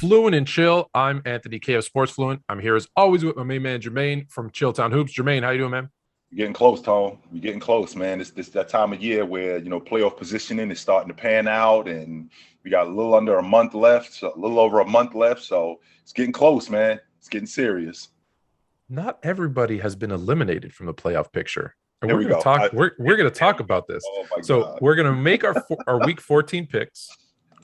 Fluent and Chill. I'm Anthony K of Sports Fluent. I'm here as always with my main man Jermaine from Chilltown Hoops. Jermaine, how you doing, man? You're getting close, Tone. You're getting close, man. It's that time of year where playoff positioning is starting to pan out, and we got a little under a month left, so a little over a month left. So it's getting close, man. It's getting serious. Not everybody has been eliminated from the playoff picture, and Here we're we going to go. talk. We're going to talk about this. Oh my So God. we're going to make our Week 14 picks.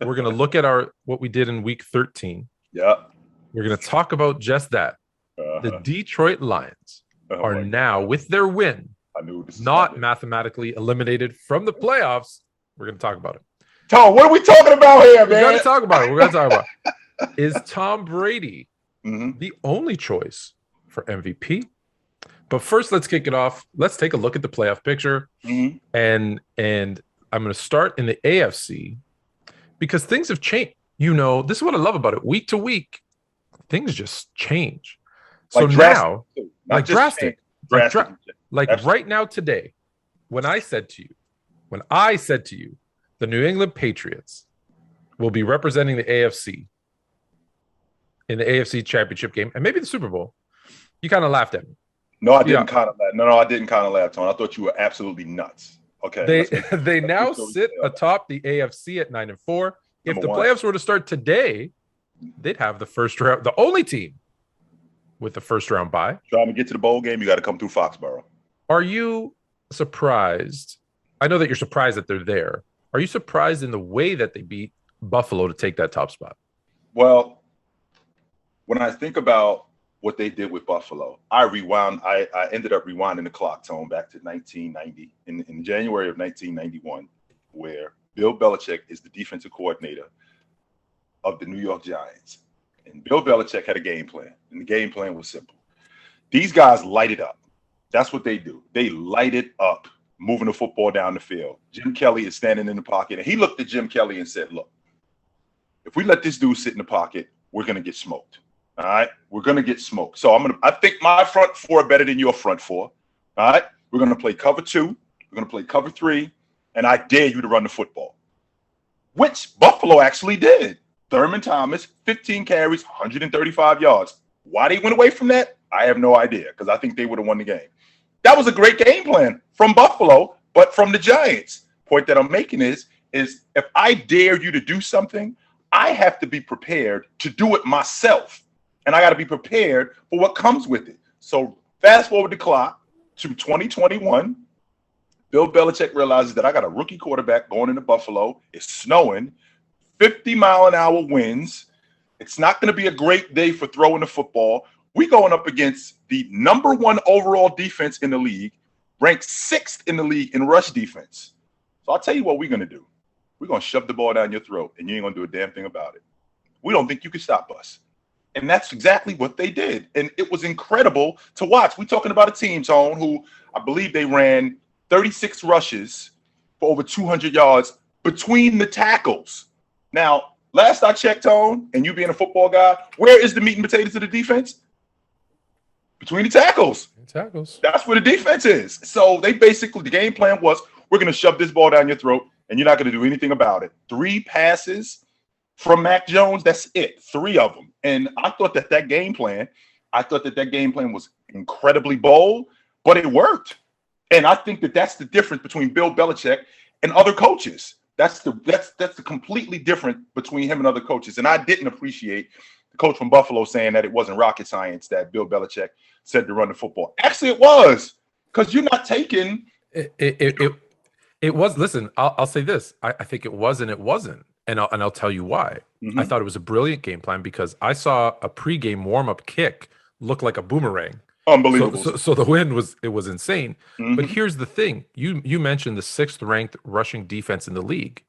We're going to look at what we did in Week 13. Yeah. We're going to talk about just that. The Detroit Lions are now, with their win, not mathematically eliminated from the playoffs. We're going to talk about it. Tom, what are we talking about here, man? We're going to talk about it. Is Tom Brady the only choice for MVP? But first, let's kick it off. Let's take a look at the playoff picture. And I'm going to start in the AFC because things have changed. This is what I love about it. Week to week, things just change. So now, drastic. Right now today, when I said to you, the New England Patriots will be representing the AFC in the AFC Championship game and maybe the Super Bowl, you kind of laughed at me. No, I didn't kind of laugh. No, I didn't kind of laugh, Tony. I thought you were absolutely nuts. Okay. They now sit atop the AFC at 9-4. If the playoffs were to start today, they'd have the first round, the only team with the first round bye. Trying to get to the bowl game, you got to come through Foxborough. Are you surprised? I know that you're surprised that they're there. Are you surprised in the way that they beat Buffalo to take that top spot? Well, when I think about what they did with Buffalo, I ended up rewinding the clock, Tone, back to 1990, in January of 1991, where Bill Belichick is the defensive coordinator of the New York Giants. And Bill Belichick had a game plan, and the game plan was simple. These guys light it up. That's what they do. They light it up, moving the football down the field. Jim Kelly is standing in the pocket, and he looked at Jim Kelly and said, look, if we let this dude sit in the pocket, we're going to get smoked. All right? We're going to get smoked. So I think my front four are better than your front four. All right? We're going to play cover 2. We're going to play cover 3, and I dare you to run the football, which Buffalo actually did. Thurman Thomas, 15 carries, 135 yards. Why they went away from that, I have no idea, because I think they would have won the game. That was a great game plan from Buffalo, but from the Giants. Point that I'm making is if I dare you to do something, I have to be prepared to do it myself, and I got to be prepared for what comes with it. So fast forward the clock to 2021. Bill Belichick realizes that I got a rookie quarterback going into Buffalo. It's snowing. 50-mile-an-hour winds. It's not going to be a great day for throwing the football. We're going up against the number 1 overall defense in the league, ranked 6th in the league in rush defense. So I'll tell you what we're going to do. We're going to shove the ball down your throat, and you ain't going to do a damn thing about it. We don't think you can stop us. And that's exactly what they did. And it was incredible to watch. We're talking about a team, Tone, who I believe they ran 36 rushes for over 200 yards between the tackles. Now, last I checked, Tone, and you being a football guy, where is the meat and potatoes of the defense? Between the tackles. That's where the defense is. So the game plan was, we're going to shove this ball down your throat, and you're not going to do anything about it. 3 passes from Mac Jones, that's it. 3 of them. And I thought that game plan was incredibly bold, but it worked. And I think that's the difference between Bill Belichick and other coaches. That's the completely different between him and other coaches. And I didn't appreciate the coach from Buffalo saying that it wasn't rocket science that Bill Belichick said to run the football. Actually, it was, because you're not taking it was. Listen, I'll say this. I think it was and it wasn't. And I'll tell you why. I thought it was a brilliant game plan because I saw a pregame warm-up kick look like a boomerang. Unbelievable. So the win was insane. But here's the thing. You mentioned the 6th ranked rushing defense in the league.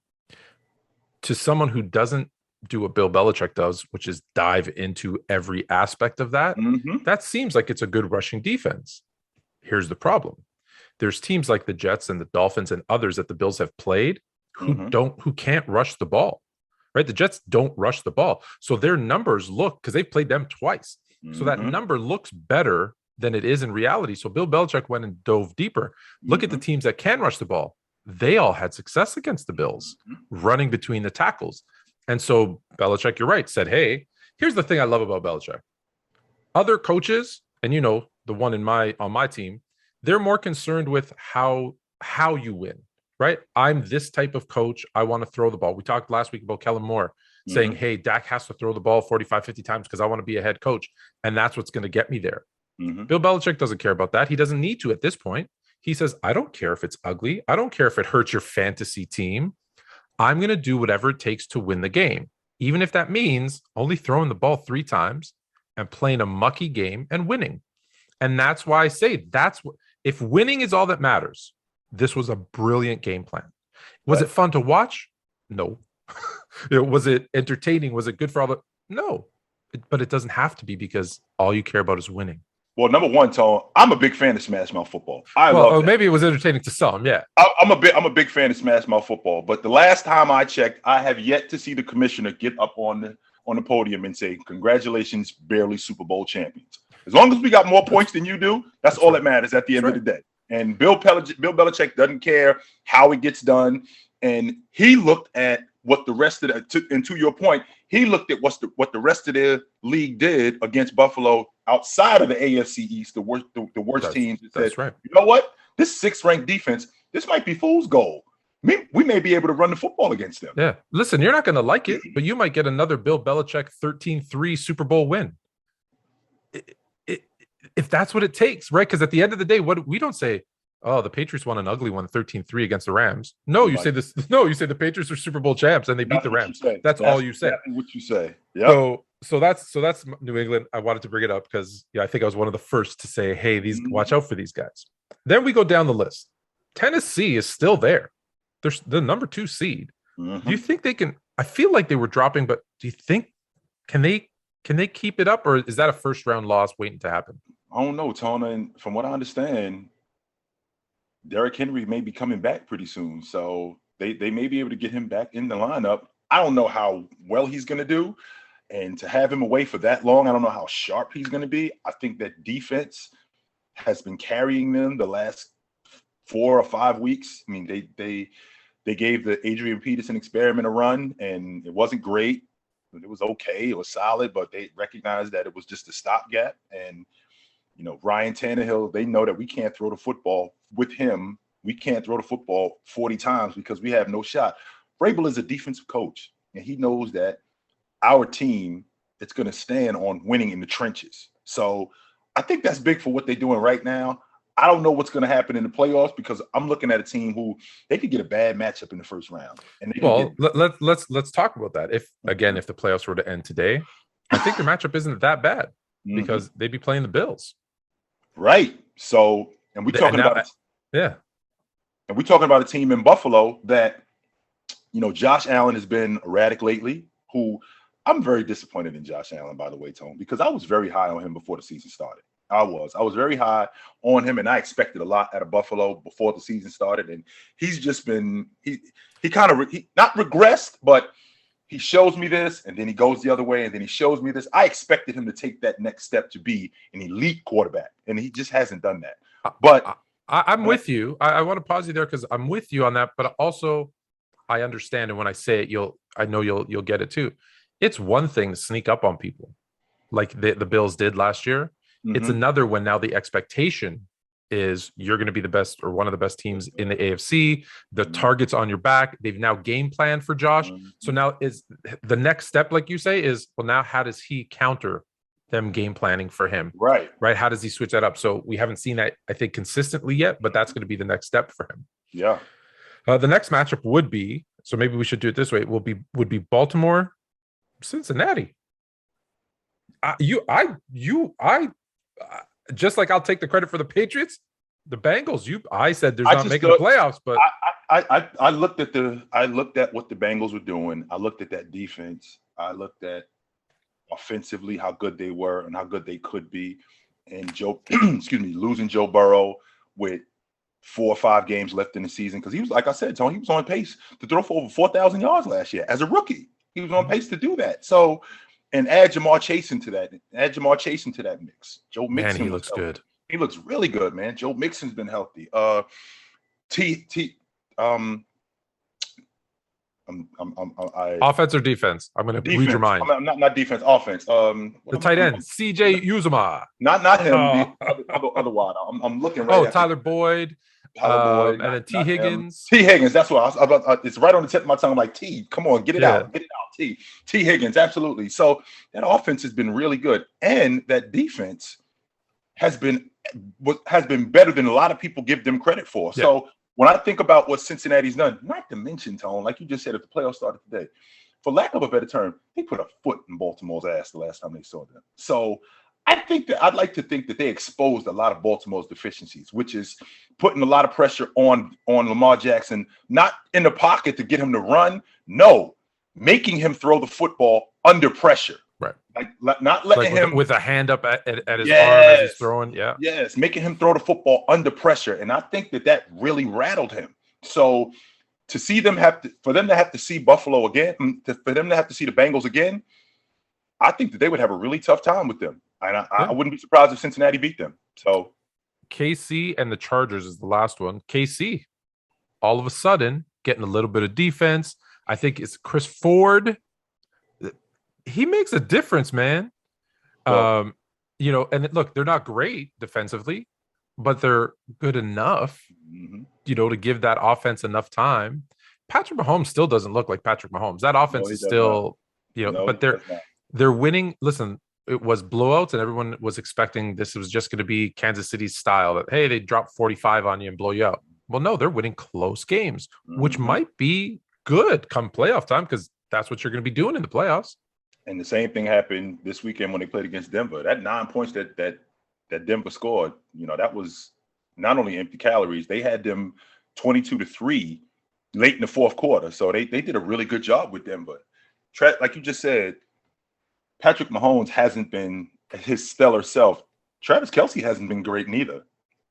To someone who doesn't do what Bill Belichick does, which is dive into every aspect of that, that seems like it's a good rushing defense. Here's the problem. There's teams like the Jets and the Dolphins and others that the Bills have played who can't rush the ball. Right? The Jets don't rush the ball. So their numbers look, because they've played them twice. So that number looks better than it is in reality. So Bill Belichick went and dove deeper. Look at the teams that can rush the ball. They all had success against the Bills, running between the tackles. And so Belichick, you're right, said, hey, Here's the thing I love about Belichick. Other coaches, and the one on my team, they're more concerned with how you win, right? I'm this type of coach. I want to throw the ball. We talked last week about Kellen Moore saying, hey, Dak has to throw the ball 45, 50 times because I want to be a head coach. And that's what's going to get me there. Bill Belichick doesn't care about that. He doesn't need to at this point. He says, I don't care if it's ugly. I don't care if it hurts your fantasy team. I'm going to do whatever it takes to win the game, even if that means only throwing the ball 3 times and playing a mucky game and winning. And that's why I say if winning is all that matters, this was a brilliant game plan. Was it fun to watch? No. Was it entertaining? Was it good for all the? No. But it doesn't have to be because all you care about is winning. Well, number one, Tone, I'm a big fan of Smash Mouth football. I love it. Maybe it was entertaining to some, yeah. I'm a big fan of Smash Mouth football. But the last time I checked, I have yet to see the commissioner get up on the podium and say, congratulations, barely Super Bowl champions. As long as we got more points than you do, that's all that matters at the end of the day. And Bill Belichick doesn't care how it gets done. And he looked at what the rest of and to your point, he looked at what the rest of the league did against Buffalo outside of the AFC East, the worst teams. That's right. You know what? This 6th ranked defense, this might be fool's gold. We may be able to run the football against them. Yeah. Listen, you're not going to like it, but you might get another Bill Belichick 13-3 Super Bowl win. If that's what it takes, right? Because at the end of the day, we don't say, oh, the Patriots won an ugly one, 13-3 against the Rams. No, you say this. No, you say the Patriots are Super Bowl champs and they beat the Rams. That's all you say. Exactly what you say. Yeah. So that's New England. I wanted to bring it up because I think I was one of the first to say, hey, watch out for these guys. Then we go down the list. Tennessee is still there. They're the number 2 seed. Do you think they can? I feel like they were dropping, but do you think can they keep it up, or is that a first round loss waiting to happen? I don't know, Tona. And from what I understand, Derrick Henry may be coming back pretty soon. So they may be able to get him back in the lineup. I don't know how well he's going to do. And to have him away for that long, I don't know how sharp he's going to be. I think that defense has been carrying them the last 4 or 5 weeks. I mean, they gave the Adrian Peterson experiment a run, and it wasn't great. It was okay. It was solid, but they recognized that it was just a stopgap. And Ryan Tannehill, they know that we can't throw the football with him. We can't throw the football 40 times because we have no shot. Vrabel is a defensive coach, and he knows that our team is going to stand on winning in the trenches. So I think that's big for what they're doing right now. I don't know what's going to happen in the playoffs because I'm looking at a team who they could get a bad matchup in the first round. And let's talk about that. If the playoffs were to end today, I think the matchup isn't that bad because they'd be playing the Bills. Right. So, and we're talking about and we're talking about a team in Buffalo that, Josh Allen has been erratic lately. Who I'm very disappointed in Josh Allen, by the way, Tone, because I was very high on him before the season started. I was very high on him, and I expected a lot out of Buffalo before the season started. And he's just been he kind of not regressed, but he shows me this, and then he goes the other way, and then he shows me this. I expected him to take that next step to be an elite quarterback, and he just hasn't done that. But I'm with you. I want to pause you there because I'm with you on that, but also I understand, and when I say it, I know you'll get it too. It's one thing to sneak up on people, like the Bills did last year. It's another when now the expectation is you're going to be the best or one of the best teams in the AFC. The target's on your back. They've now game planned for Josh. So now is the next step, like you say, is now how does he counter them game planning for him? Right. How does he switch that up? So we haven't seen that, I think, consistently yet, but that's going to be the next step for him. Yeah. The next matchup would be, so maybe we should do it this way. Would be Baltimore, Cincinnati. Just like I'll take the credit for the Patriots, the Bengals. I said they're not making the playoffs, but I looked at what the Bengals were doing. I looked at that defense. I looked at offensively how good they were and how good they could be. And losing Joe Burrow with 4 or 5 games left in the season because he was, like I said, Tony, he was on pace to throw for over 4,000 yards last year as a rookie. He was on pace to do that. So. And add Jamar Chase into that. Mix. Joe Mixon, man, he looks good. He looks really good, man. Joe Mixon's been healthy. Offense or defense? I'm going to read your mind. I'm not defense. Offense. The tight end, CJ Uzomah. Not him. Oh. The other wide. I'm looking right. Oh, Tyler Boyd. And then T. Higgins. T. Higgins. That's what I was. It's right on the tip of my tongue. I'm like, T. Come on, get it out. Get it out. T. Higgins. Absolutely. So that offense has been really good, and that defense has been better than a lot of people give them credit for. Yeah. So when I think about what Cincinnati's done, not to mention, Tone, like you just said, if the playoffs started today, for lack of a better term, they put a foot in Baltimore's ass the last time they saw them. So I'd like to think that they exposed a lot of Baltimore's deficiencies, which is putting a lot of pressure on Lamar Jackson, not in the pocket to get him to run. No, making him throw the football under pressure. Right. Like not letting him with a hand up at his arm as he's throwing. Yeah. Yes. Making him throw the football under pressure. And I think that really rattled him. So to see them for them to have to see Buffalo again, for them to have to see the Bengals again, I think that they would have a really tough time with them. And I wouldn't be surprised if Cincinnati beat them. So KC and the Chargers is the last one. KC, all of a sudden, getting a little bit of defense. I think it's Chris Ford. He makes a difference, man. Well, and look, they're not great defensively, but they're good enough, to give that offense enough time. Patrick Mahomes still doesn't look like Patrick Mahomes. That offense is still, but they're winning. Listen, it was blowouts, and everyone was expecting this was just going to be Kansas City's style. That hey, they drop 45 on you and blow you out. Well, no, they're winning close games, which might be good come playoff time because that's what you're going to be doing in the playoffs. And the same thing happened this weekend when they played against Denver. That 9 points that Denver scored, that was not only empty calories. They had them 22-3 late in the fourth quarter. So they did a really good job with Denver. Like you just said, Patrick Mahomes hasn't been his stellar self. Travis Kelce hasn't been great neither.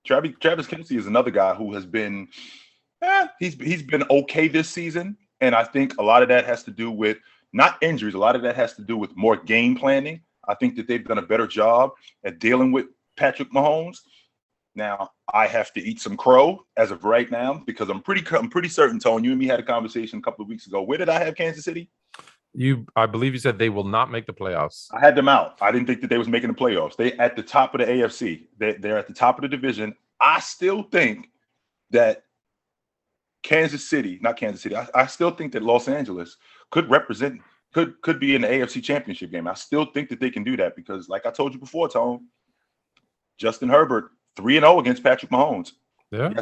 Travis Kelce is another guy who has been he's been okay this season. And I think a lot of that has to do with not injuries. A lot of that has to do with more game planning. I think that they've done a better job at dealing with Patrick Mahomes. Now, I have to eat some crow as of right now because I'm pretty certain, Tone, you and me had a conversation a couple of weeks ago. Where did I have Kansas City? I believe you said they will not make the playoffs. I had them out. I didn't think that they was making the playoffs. They at the top of the AFC. They're at the top of the division. I still think that I still think that Los Angeles could be in the AFC Championship game. I still think that they can do that because, like I told you before, Tone, Justin Herbert 3-0 against Patrick Mahomes. Yeah, he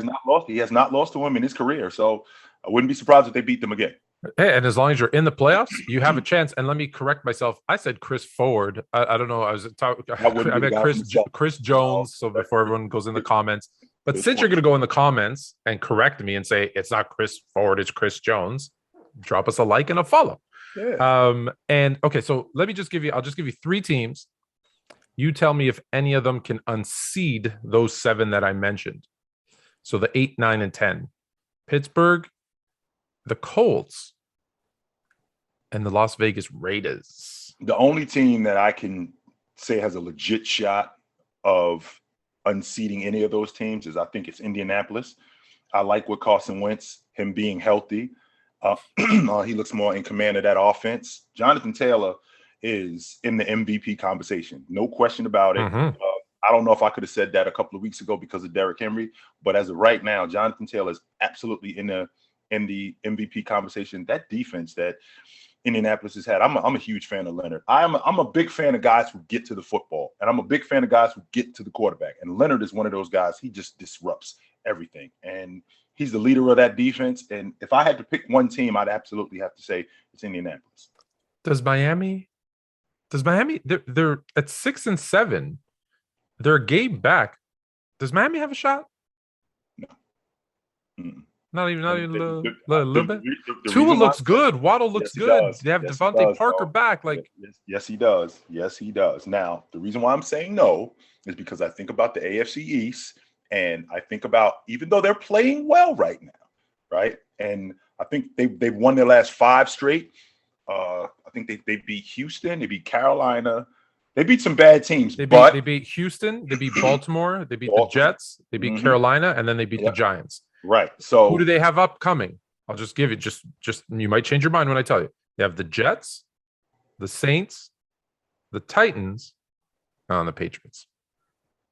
has not lost to him in his career. So I wouldn't be surprised if they beat them again. Hey, and as long as you're in the playoffs, you have a chance. And let me correct myself. I said Chris Ford. I don't know. I meant Chris Jones. So before everyone goes in the comments. But since you're going to go in the comments and correct me and say it's not Chris Ford, it's Chris Jones, drop us a like and a follow. Yeah. And okay, so I'll just give you 3 teams. You tell me if any of them can unseed those 7 that I mentioned. So the 8, 9, and 10. Pittsburgh, the Colts, and the Las Vegas Raiders. The only team that I can say has a legit shot of unseating any of those teams is I think it's Indianapolis. I like what Carson Wentz, him being healthy. He looks more in command of that offense. Jonathan Taylor is in the MVP conversation. No question about it. I don't know if I could have said that a couple of weeks ago because of Derrick Henry, but as of right now, Jonathan Taylor is absolutely in the MVP conversation. That defense that Indianapolis has had, I'm a huge fan of Leonard. I'm a big fan of guys who get to the football, and I'm a big fan of guys who get to the quarterback. And Leonard is one of those guys. He just disrupts everything, and he's the leader of that defense. And if I had to pick one team, I'd absolutely have to say it's Indianapolis. Does Miami? They're at 6 and 7. They're a game back. Does Miami have a shot? No. Mm-mm. Not even a little bit. Tua looks good. Waddle looks good. They have Devontae Parker back. Yes, he does. Yes, he does. Now, the reason why I'm saying no is because I think about the AFC East, and I think about even though they're playing well right now, right? And I think they've won their last 5 straight. I think they beat Houston, they beat Carolina, they beat some bad teams. They beat Houston, they beat Baltimore, they beat the Jets, they beat Carolina, and then they beat the Giants. Right. So who do they have upcoming? I'll just give you just you might change your mind when I tell you. They have the Jets, the Saints, the Titans, and the Patriots.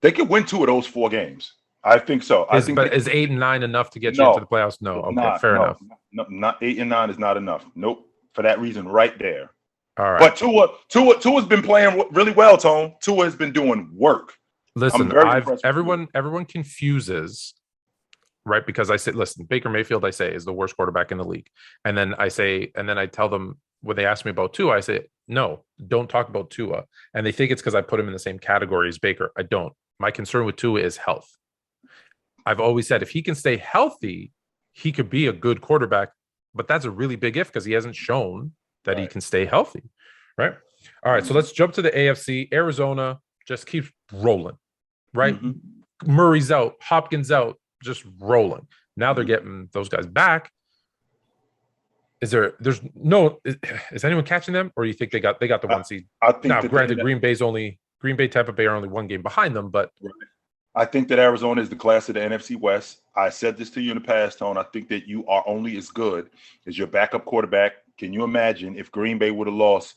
They could win 2 of those 4 games. I think so. But is 8 and 9 enough to get you into the playoffs? No. Okay, fair enough. No, not 8 and 9 is not enough. Nope. For that reason, right there. All right. But Tua's been playing really well, Tone. Tua has been doing work. Listen, everyone confuses, right? Because I say, listen, Baker Mayfield, I say, is the worst quarterback in the league. And then I tell them when they ask me about Tua, I say, no, don't talk about Tua. And they think it's because I put him in the same category as Baker. I don't. My concern with Tua is health. I've always said if he can stay healthy, he could be a good quarterback, but that's a really big if because he hasn't shown that he can stay healthy, right? All right, so let's jump to the AFC. Arizona just keeps rolling, right? Murray's out, Hopkins out, just rolling. Now they're getting those guys back. Is anyone catching them, or you think they got the 1 seed? I think now, granted, Green Bay, Tampa Bay are only 1 game behind them, but I think that Arizona is the class of the NFC West. I said this to you in the past, Tone. I think that you are only as good as your backup quarterback. Can you imagine if Green Bay would have lost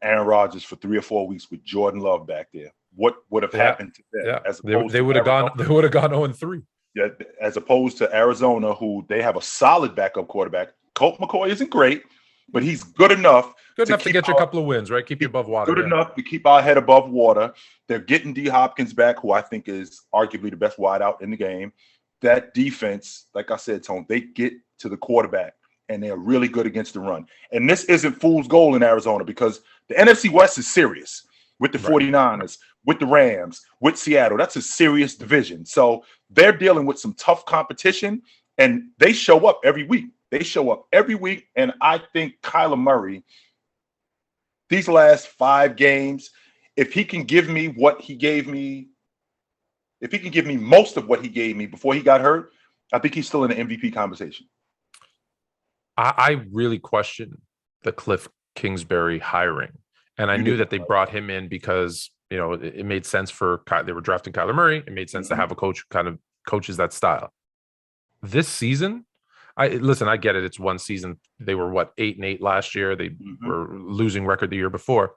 Aaron Rodgers for 3 or 4 weeks with Jordan Love back there? What would have happened to them? Yeah. They would have gone 0-3. Yeah, as opposed to Arizona, who they have a solid backup quarterback. Colt McCoy isn't great, but he's good enough to get you a couple of wins, right? Keep you above water. Good enough to keep our head above water. They're getting D. Hopkins back, who I think is arguably the best wideout in the game. That defense, like I said, Tone, they get to the quarterback, and they're really good against the run. And this isn't fool's gold in Arizona because the NFC West is serious with the 49ers, with the Rams, with Seattle. That's a serious division. So they're dealing with some tough competition, and they show up every week. And I think Kyler Murray, these last 5 games, if he can give me what he gave me, if he can give me most of what he gave me before he got hurt, I think he's still in the MVP conversation. I really question the Cliff Kingsbury hiring. And I knew that they brought him in because, it made sense for they were drafting Kyler Murray. It made sense to have a coach who kind of coaches that style. This season, I get it. It's 1 season. They were 8-8 last year. They were losing record the year before.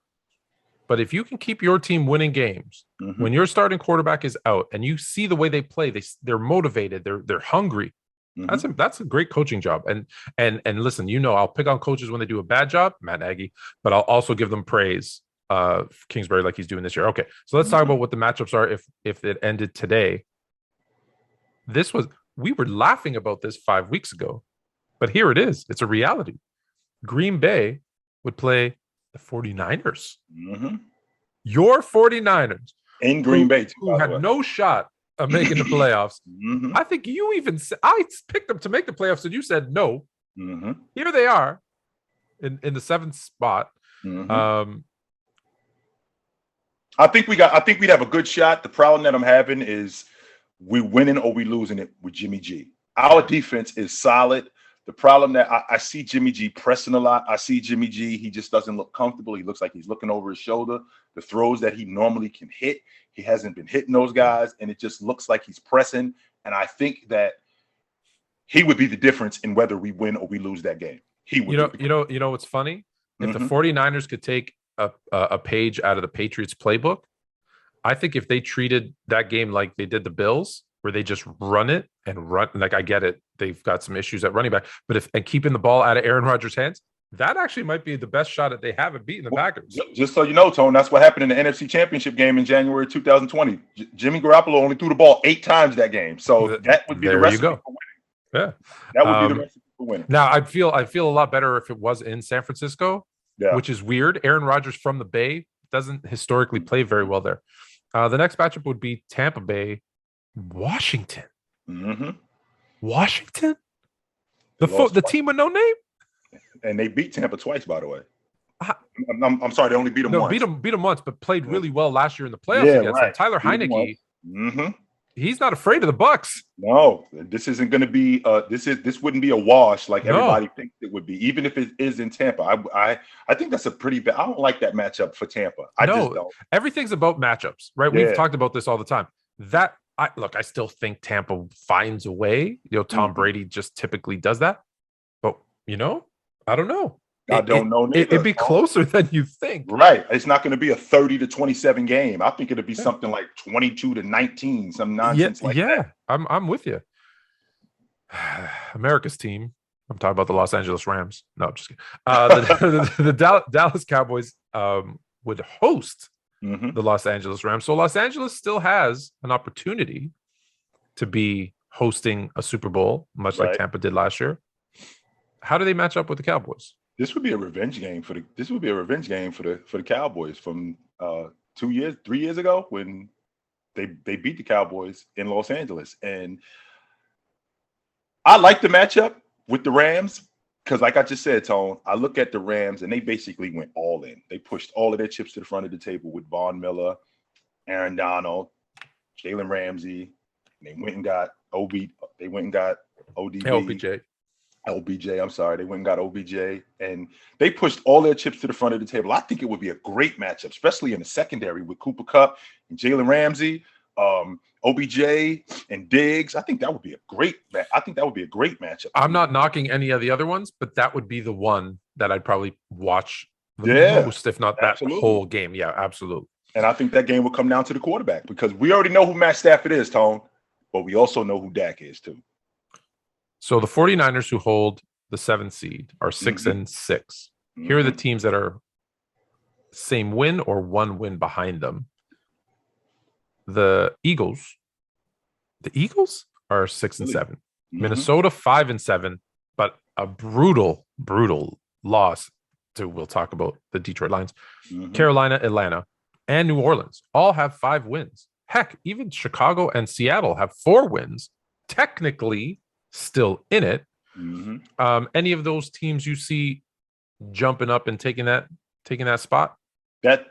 But if you can keep your team winning games when your starting quarterback is out and you see the way they play, they're motivated, they're hungry. That's a great coaching job. And listen, I'll pick on coaches when they do a bad job, Matt Nagy, but I'll also give them praise. Kingsbury, like he's doing this year. Okay, so let's talk about what the matchups are if it ended today. We were laughing about this 5 weeks ago, but here it is. It's a reality. Green Bay would play the 49ers. Your 49ers. In Green Bay, too, who had no shot of making the playoffs. I think I picked them to make the playoffs, and you said no. Here they are in the 7th spot. I think we'd have a good shot. The problem that I'm having is we winning or we losing it with Jimmy G. Our defense is solid. The problem that I see Jimmy G pressing a lot. I see Jimmy G, he just doesn't look comfortable. He looks like he's looking over his shoulder. The throws that he normally can hit, he hasn't been hitting those guys, and it just looks like he's pressing. And I think that he would be the difference in whether we win or we lose that game. He would. You know what's funny? If the 49ers could take a page out of the Patriots playbook, I think if they treated that game like they did the Bills, where they just run it and run, like I get it, they've got some issues at running back, but and keeping the ball out of Aaron Rodgers' hands, that actually might be the best shot that they have at beating the Packers. Just so you know, Tone, that's what happened in the NFC Championship game in January 2020. Jimmy Garoppolo only threw the ball 8 times that game, so that would be the recipe for winning. Yeah, that would be the recipe for winning. Now, I feel a lot better if it was in San Francisco, which is weird. Aaron Rodgers from the Bay doesn't historically play very well there. The next matchup would be Tampa Bay, Washington. Washington? The team with no name? And they beat Tampa twice, by the way. I'm sorry, they only beat them once. Beat them once, but played really well last year in the playoffs against them. Tyler Heineke, he's not afraid of the Bucks. No, this isn't going to be. This wouldn't be a wash like everybody thinks it would be, even if it is in Tampa. I think that's a pretty bad. I don't like that matchup for Tampa. I just don't. Everything's about matchups, right? We've talked about this all the time. I still think Tampa finds a way. Tom Brady just typically does that. But You know, I don't know. I don't know neither. It'd be closer than you think. Right. It's not going to be a 30-27 game. I think it'll be something like 22-19, some nonsense like that. I'm with you. America's team. I'm talking about the Los Angeles Rams. No, I'm just kidding. The Dallas Cowboys would host the Los Angeles Rams. So Los Angeles still has an opportunity to be hosting a Super Bowl, much like Tampa did last year. How do they match up with the Cowboys? This would be a revenge game for the Cowboys from 3 years ago when they beat the Cowboys in Los Angeles. And I like the matchup with the Rams because, like I just said, Tone, I look at the Rams and they basically went all in. They pushed all of their chips to the front of the table with Von Miller, Aaron Donald, Jalen Ramsey. And they went and got ODB. LBJ, I'm sorry. They went and got OBJ, and they pushed all their chips to the front of the table. I think it would be a great matchup, especially in the secondary with Cooper Kupp and Jalen Ramsey, OBJ and Diggs. I think that would be a great matchup. I'm not knocking any of the other ones, but that would be the one that I'd probably watch the most, if not that whole game. Yeah, absolutely. And I think that game will come down to the quarterback because we already know who Matt Stafford is, Tone, but we also know who Dak is too. So the 49ers, who hold the 7th seed, are 6-6. Here are the teams that are same win or one win behind them. The Eagles are 6-7. Minnesota 5-7, but a brutal loss to, we'll talk about the Detroit Lions. Carolina, Atlanta, and New Orleans all have 5 wins. Heck, even Chicago and Seattle have 4 wins. Technically still in it. Any of those teams you see jumping up and taking that spot? That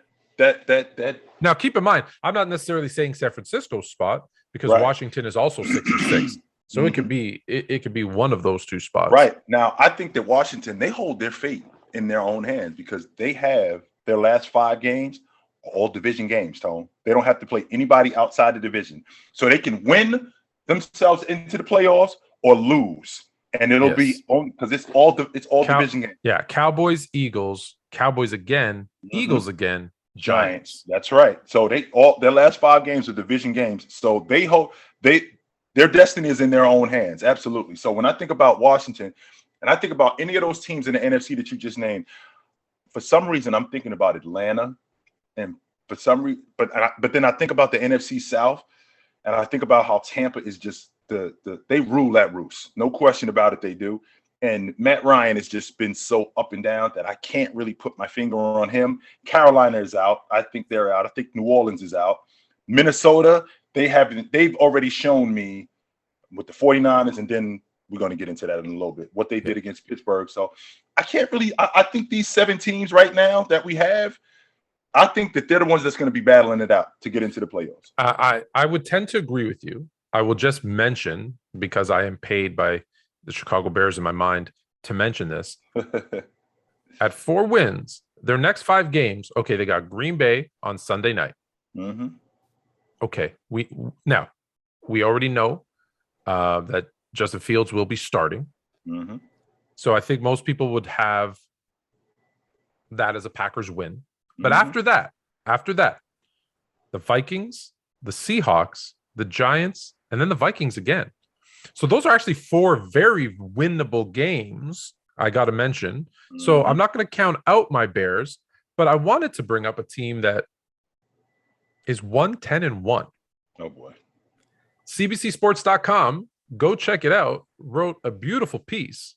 Now keep in mind, I'm not necessarily saying San Francisco's spot because Washington is also 6-6. So it could be one of those two spots. Right. Now I think that Washington, they hold their fate in their own hands because they have their last 5 games all division games, Tone. They don't have to play anybody outside the division. So they can win themselves into the playoffs or lose, and it'll be on because it's all division games. Yeah, Cowboys, Eagles, Cowboys again, Eagles again, Giants. That's right. So their last 5 games are division games. So they hope their destiny is in their own hands. Absolutely. So when I think about Washington, and I think about any of those teams in the NFC that you just named, for some reason I'm thinking about Atlanta, and for some reason, but then I think about the NFC South, and I think about how Tampa is just. They rule that roost. No question about it, they do. And Matt Ryan has just been so up and down that I can't really put my finger on him. Carolina is out. I think they're out. I think New Orleans is out. Minnesota, they've already shown me with the 49ers, and then we're going to get into that in a little bit, what they did against Pittsburgh. So I can't really I think these 7 teams right now that we have, I think that they're the ones that's going to be battling it out to get into the playoffs. I would tend to agree with you. I will just mention, because I am paid by the Chicago Bears in my mind to mention this. At 4 wins, their next 5 games, okay, they got Green Bay on Sunday night. Okay, we already know that Justin Fields will be starting. So I think most people would have that as a Packers win. But after that, the Vikings, the Seahawks, the Giants, and then the Vikings again. So those are actually 4 very winnable games, I got to mention. So I'm not going to count out my Bears, but I wanted to bring up a team that is 1-10-1. Oh, boy. CBCSports.com, go check it out, wrote a beautiful piece.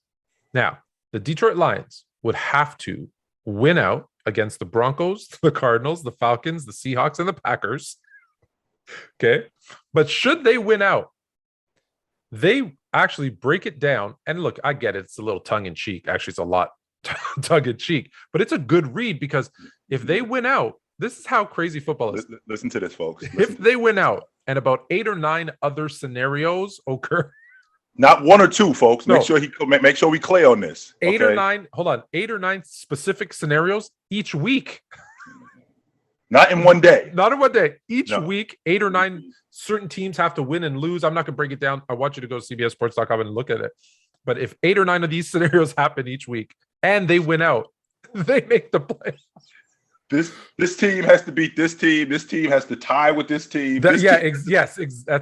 Now, the Detroit Lions would have to win out against the Broncos, the Cardinals, the Falcons, the Seahawks, and the Packers. Okay. But should they win out, they actually break it down. And look, I get it. It's a little tongue in cheek. Actually, it's a lot tongue in cheek, but it's a good read because if they win out, this is how crazy football is. Listen to this, folks. If they win out and about 8 or 9 other scenarios occur, not 1 or 2, folks. No. Make sure we clear on this. 8 or 9. Hold on. 8 or 9 specific scenarios each week. Not in one day. Not in one day. Each week, 8 or 9 certain teams have to win and lose. I'm not going to break it down. I want you to go to CBSSports.com and look at it. But if 8 or 9 of these scenarios happen each week and they win out, they make the play. This team has to beat this team. This team has to tie with this team. That's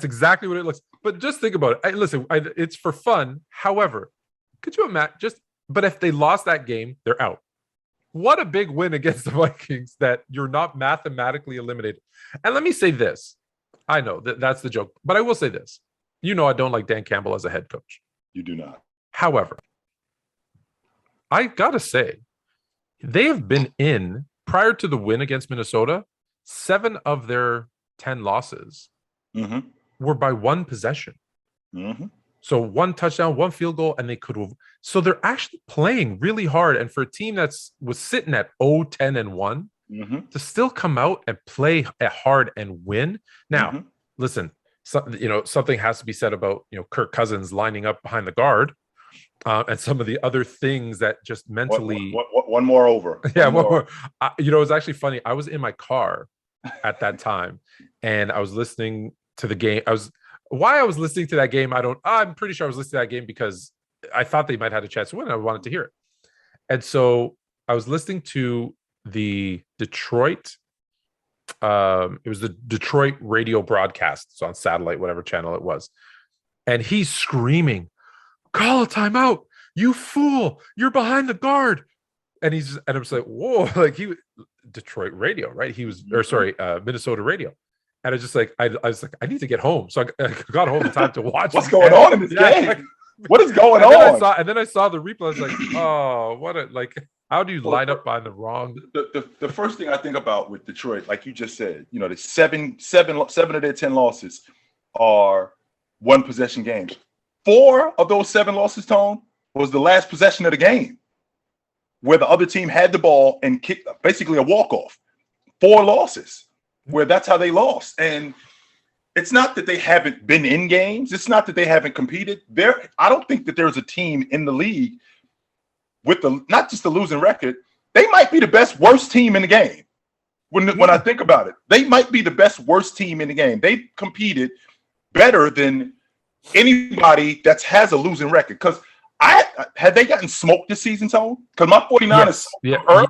exactly what it looks. But just think about it. It's for fun. However, could you imagine but if they lost that game, they're out. What a big win against the Vikings that you're not mathematically eliminated. And let me say this. I know that's the joke, but I will say this. I don't like Dan Campbell as a head coach. You do not. However, I got to say, they have been in, prior to the win against Minnesota, 7 of their 10 losses were by one possession. So 1 touchdown, 1 field goal, and they could have. So they're actually playing really hard. And for a team was sitting at 0-10-1, to still come out and play hard and win. Now, listen, something has to be said about Kirk Cousins lining up behind the guard, and some of the other things that just mentally. One more over. Yeah, one more. It was actually funny. I was in my car at that time, and I was listening to the game. Why I was listening to that game, I'm pretty sure I was listening to that game because I thought they might have had a chance to win. I wanted to hear it. And so I was listening to the Detroit, it was the Detroit radio broadcast. It's on satellite, whatever channel it was. And he's screaming, "Call a timeout, you fool, you're behind the guard." And I'm just like, whoa, like Detroit radio, right? Minnesota radio. And I was just like, I was like, I need to get home. So I got home in time to watch. What's going on in this game? What is going on? And then I saw the replay. I was like, oh, how do you line up on the wrong? The first thing I think about with Detroit, like you just said, the seven of their 10 losses are one possession games. 4 of those 7 losses, Tone, was the last possession of the game, where the other team had the ball and kicked basically a walk-off. 4 losses where that's how they lost. And it's not that they haven't been in games. It's not that they haven't competed. I don't think that there's a team in the league with not just the losing record. They might be the worst team in the game. When I think about it, they might be the worst team in the game. They competed better than anybody that has a losing record. Because had they gotten smoked this season, Tone? Because my 49ers early.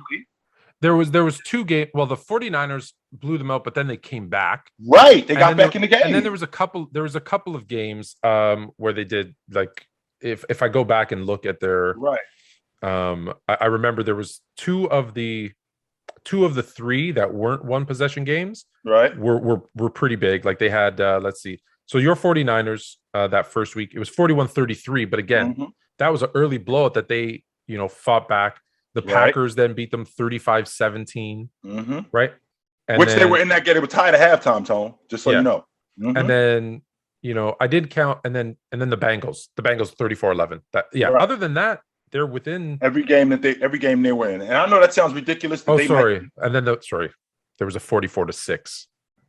There was 2 games. Well, the 49ers blew them out, but then they came back. Right. They got back in the game. And then there was a couple of games where they did, like, if I go back and look at their right. I remember there was 2 of the 3 that weren't one possession games. Right. Were pretty big. Like they had let's see. So your 49ers that first week, it was 41-33, but again, that was an early blowout that they, fought back. The Packers then beat them 35-17, right? And they were in that game. They were tied at halftime, Tone, just so you know. And then, I did count, and then the Bengals 34-11. Other than that, they're within every game they were in. And I know that sounds ridiculous. And then there was a 44-6.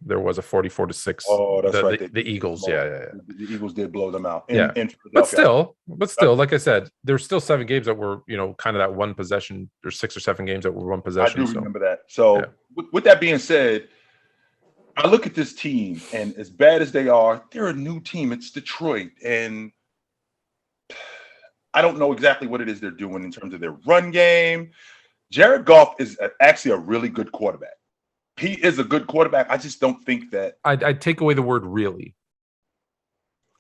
There was a 44-6. Oh, that's right. The Eagles, The Eagles did blow them out. But still, like I said, there's still 7 games that were, kind of that one possession, or 6 or 7 games that were one possession. I do remember that. So with that being said, I look at this team, and as bad as they are, they're a new team. It's Detroit, and I don't know exactly what it is they're doing in terms of their run game. Jared Goff is actually a really good quarterback. He is a good quarterback. I just don't think that. I'd take away the word really.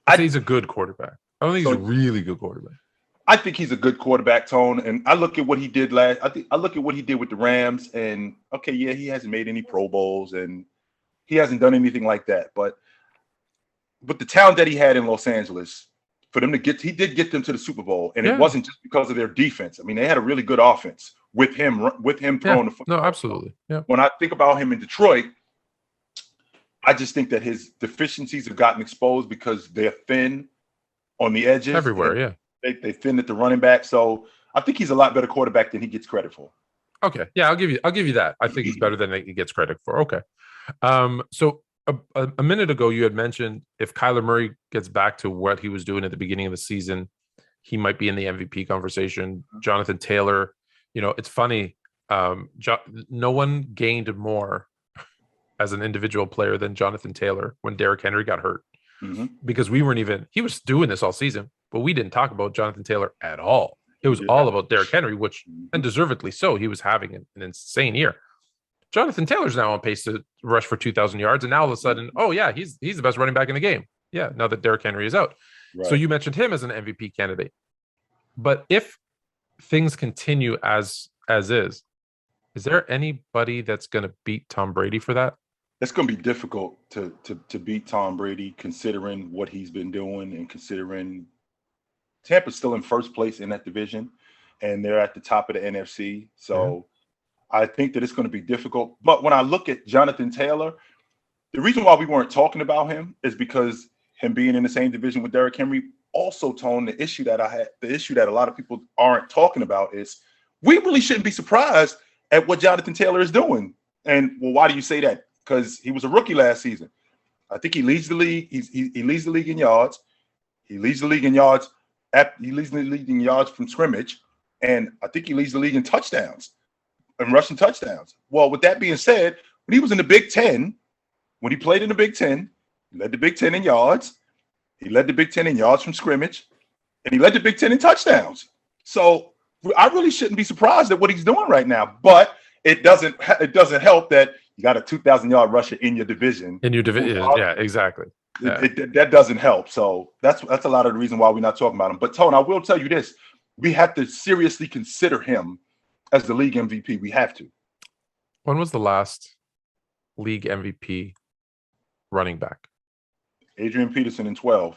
I'd say he's a good quarterback. I don't think he's a really good quarterback. I think he's a good quarterback, Tone. And I look at what he did I look at what he did with the Rams, and he hasn't made any Pro Bowls and he hasn't done anything like that. But the talent that he had in Los Angeles, for them he did get them to the Super Bowl, and it wasn't just because of their defense. I mean, they had a really good offense with him throwing the football. No, absolutely. Yeah. When I think about him in Detroit, I just think that his deficiencies have gotten exposed because they're thin on the edges. Everywhere, yeah. They thin at the running back. So I think he's a lot better quarterback than he gets credit for. Okay. Yeah, I'll give you that. I think he's better than he gets credit for. Okay. So a minute ago, you had mentioned if Kyler Murray gets back to what he was doing at the beginning of the season, he might be in the MVP conversation. Jonathan Taylor, it's funny. No one gained more as an individual player than Jonathan Taylor when Derrick Henry got hurt. because he was doing this all season, but we didn't talk about Jonathan Taylor at all. It was all about Derrick Henry, which, and deservedly so, he was having an insane year. Jonathan Taylor's now on pace to rush for 2,000 yards, and now all of a sudden, oh yeah, he's the best running back in the game. Yeah, now that Derrick Henry is out. Right. So you mentioned him as an MVP candidate. But if things continue as is there anybody that's going to beat Tom Brady for that? It's going to be difficult to beat Tom Brady, considering what he's been doing and considering Tampa's still in first place in that division, and they're at the top of the NFC. So I think that it's going to be difficult. But when I look at Jonathan Taylor, the reason why we weren't talking about him is because him being in the same division with Derrick Henry also toned the issue that I had. The issue that a lot of people aren't talking about is we really shouldn't be surprised at what Jonathan Taylor is doing. And well, why do you say that? Because he was a rookie last season. I think he leads the league. He leads the league in yards. He leads the league in yards. He leads the league in yards from scrimmage. And I think he leads the league in touchdowns and rushing touchdowns. Well, with that being said, when he was in the Big Ten, when he played in the Big Ten, he led the Big Ten in yards. He led the Big Ten in yards from scrimmage. And he led the Big Ten in touchdowns. So I really shouldn't be surprised at what he's doing right now. But it doesn't help that you got a 2,000-yard rusher in your division. Yeah, exactly. Yeah. That doesn't help. So that's a lot of the reason why we're not talking about him. But Tone, I will tell you this: we have to seriously consider him as the league MVP. We have to. When was the last league MVP running back? Adrian Peterson in 12.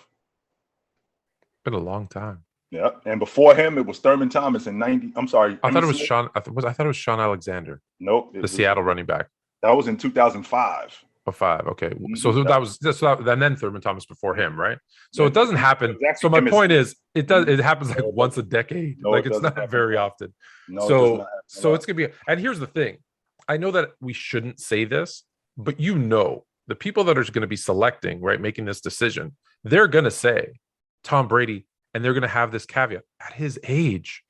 Been a long time. Yeah, and before him, it was Thurman Thomas in 90. I'm sorry, I thought it was Sean. I thought it was Sean Alexander. Nope, the Seattle running back. That was in 2005. Oh, 5. Okay, so and then Thurman Thomas before him, right? So it doesn't happen. So my point is, it happens like once a decade. Like it's not very often. So it's gonna be. And here's the thing: I know that we shouldn't say this, but the people that are going to be selecting, right, making this decision, they're going to say Tom Brady, and they're going to have this caveat at his age,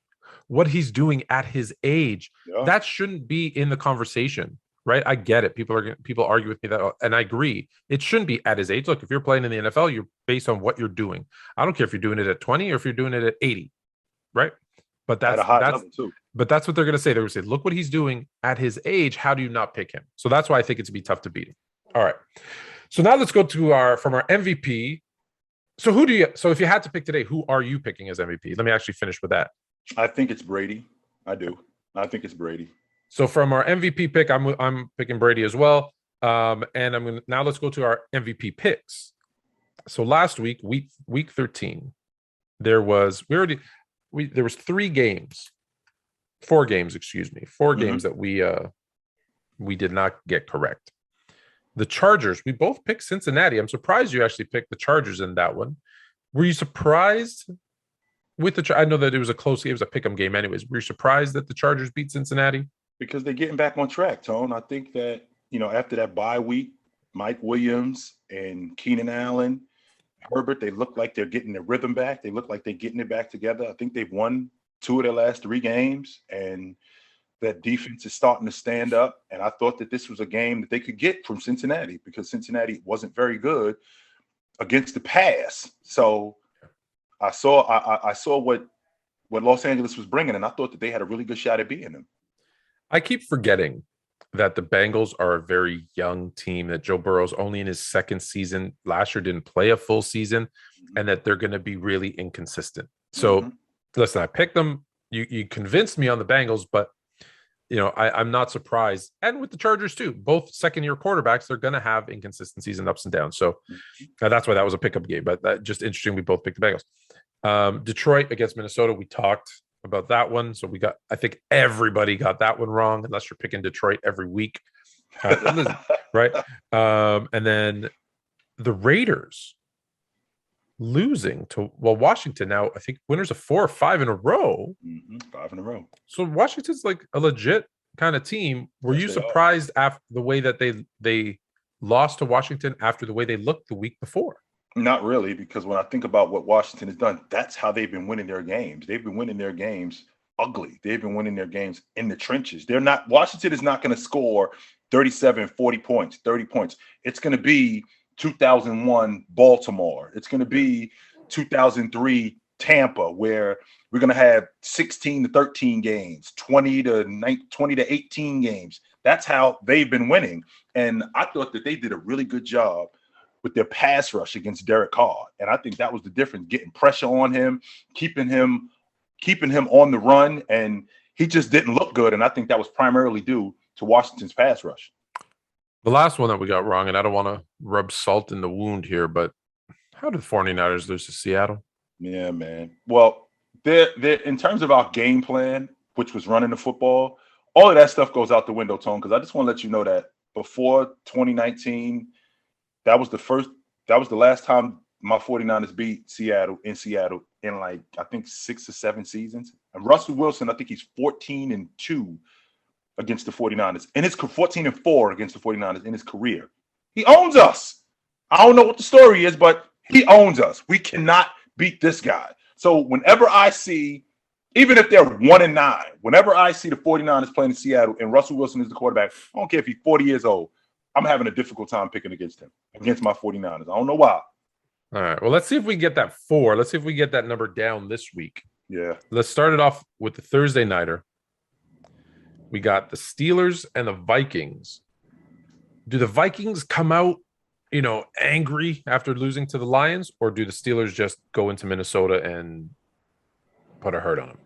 what he's doing at his age. That shouldn't be in the conversation. Right, I get it. People argue with me that, and I agree. It shouldn't be at his age. Look, if you're playing in the NFL, you're based on what you're doing. I don't care if you're doing it at 20 or if you're doing it at 80, right? But that's what they're going to say. They're going to say, look what he's doing at his age. How do you not pick him? So that's why I think it's be tough to beat him. All right. So now let's go to our MVP. So if you had to pick today, who are you picking as MVP? Let me actually finish with that. I think it's Brady. I do. I think it's Brady. So from our MVP pick, I'm picking Brady as well. And now let's go to our MVP picks. So last week 13, there was 4 games that we did not get correct. The Chargers, we both picked Cincinnati. I'm surprised you actually picked the Chargers in that one. Were you surprised with I know that it was a close game, it was a pick'em game anyways. Were you surprised that the Chargers beat Cincinnati? Because they're getting back on track, Tone. I think that, after that bye week, Mike Williams and Keenan Allen, Herbert, they look like they're getting their rhythm back. They look like they're getting it back together. I think they've won 2 of their last 3 games, and that defense is starting to stand up. And I thought that this was a game that they could get from Cincinnati because Cincinnati wasn't very good against the pass. So I saw what Los Angeles was bringing, and I thought that they had a really good shot at beating them. I keep forgetting that the Bengals are a very young team, that Joe Burrow's only in his 2nd season. Last year didn't play a full season, and that they're going to be really inconsistent. So listen, I picked them. You convinced me on the Bengals, but I'm not surprised. And with the Chargers too, both second-year quarterbacks, they're going to have inconsistencies and ups and downs. So that's why that was a pickup game, but that just interesting. We both picked the Bengals. Detroit against Minnesota. We talked about that one. So I think everybody got that one wrong, unless you're picking Detroit every week. Right. And then the Raiders losing to Washington. Now I think winners of 4 or 5 in a row. 5 in a row. So Washington's like a legit kind of team. Were you surprised after the way that they lost to Washington after the way they looked the week before? Not really, because when I think about what Washington has done, that's how they've been winning their games. They've been winning their games ugly. They've been winning their games in the trenches. Washington is not going to score 37, 40 points, 30 points. It's going to be 2001 Baltimore. It's going to be 2003 Tampa, where we're going to have 16 to 13 games, 20 to 18 games. That's how they've been winning. And I thought that they did a really good job with their pass rush against Derek Carr. And I think that was the difference, getting pressure on him, keeping him on the run. And he just didn't look good. And I think that was primarily due to Washington's pass rush. The last one that we got wrong, and I don't want to rub salt in the wound here, but how did the 49ers lose to Seattle? Yeah, man. Well, they're in terms of our game plan, which was running the football, all of that stuff goes out the window, Tone, because I just want to let you know that before 2019, that was the last time my 49ers beat Seattle in like, I think 6 or 7 seasons. And Russell Wilson, I think he's 14-2 against the 49ers. And it's 14-4 against the 49ers in his career. He owns us. I don't know what the story is, but he owns us. We cannot beat this guy. So whenever I see, even if they're 1-9, whenever I see the 49ers playing in Seattle and Russell Wilson is the quarterback, I don't care if he's 40 years old, I'm having a difficult time picking against him, against my 49ers. I don't know why. All right. Well, let's see if we get that 4. Let's see if we get that number down this week. Yeah. Let's start it off with the Thursday nighter. We got the Steelers and the Vikings. Do the Vikings come out, angry after losing to the Lions, or do the Steelers just go into Minnesota and put a hurt on them?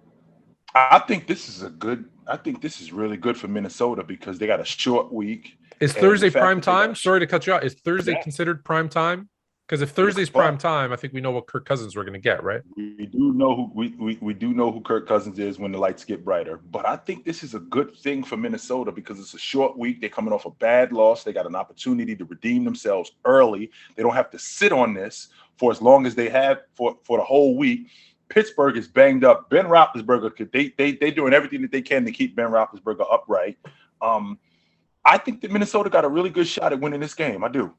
I think this is really good for Minnesota because they got a short week. Is Thursday prime time? Sorry to cut you out. Is Thursday considered prime time? Because if Thursday's prime time, I think we know what Kirk Cousins we're going to get, right? We do know who Kirk Cousins is when the lights get brighter. But I think this is a good thing for Minnesota because it's a short week. They're coming off a bad loss. They got an opportunity to redeem themselves early. They don't have to sit on this for as long as they have for the whole week. Pittsburgh is banged up. Ben Roethlisberger, they're doing everything that they can to keep Ben Roethlisberger upright. I think that Minnesota got a really good shot at winning this game. I do.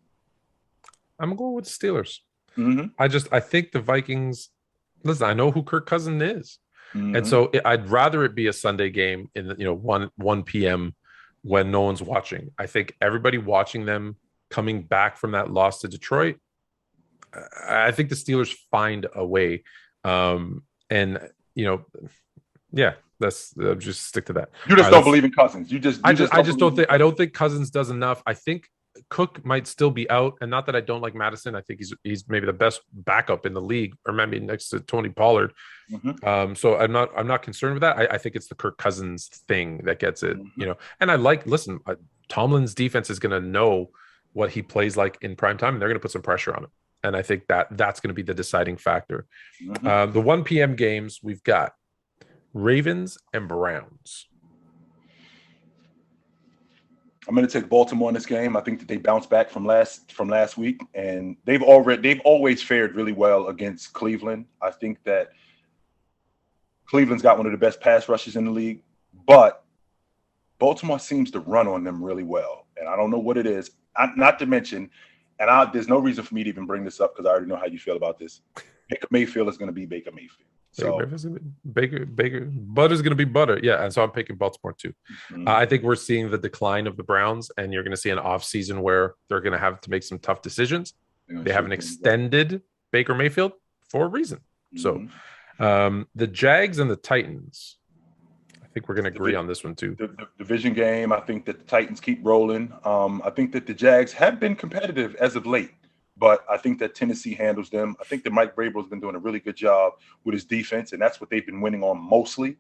I'm going with the Steelers. Mm-hmm. I think the Vikings. Listen, I know who Kirk Cousins is, Mm-hmm. and so I'd rather it be a Sunday game in the 1 p.m. when no one's watching. I think everybody watching them coming back from that loss to Detroit. I think the Steelers find a way, That's just stick to that. You just don't believe in Cousins. I don't think Cousins does enough. I think Cook might still be out, and not that I don't like Madison. I think he's maybe the best backup in the league, or maybe next to Tony Pollard. Mm-hmm. So I'm not concerned with that. I think it's the Kirk Cousins thing that gets it, And listen, Tomlin's defense is going to know what he plays like in prime time, and they're going to put some pressure on him. And I think that's going to be the deciding factor. Mm-hmm. The 1 p.m. games, we've got Ravens and Browns. I'm going to take Baltimore in this game. I think that they bounced back from last week, and they've always fared really well against Cleveland. I think that Cleveland's got one of the best pass rushes in the league, but Baltimore seems to run on them really well, and I don't know what it is. Not to mention, there's no reason for me to even bring this up because I already know how you feel about this. Baker Mayfield is going to be Baker Mayfield. So Baker Butter's going to be butter. Yeah. And so I'm picking Baltimore too. Mm-hmm. I think we're seeing the decline of the Browns, and you're going to see an off season where they're going to have to make some tough decisions. They haven't extended Baker Mayfield for a reason. Mm-hmm. So the Jags and the Titans, I think we're going to agree on this one too. The division game, I think that the Titans keep rolling. I think that the Jags have been competitive as of late. But I think that Tennessee handles them. I think that Mike Vrabel's been doing a really good job with his defense, and that's what they've been winning on mostly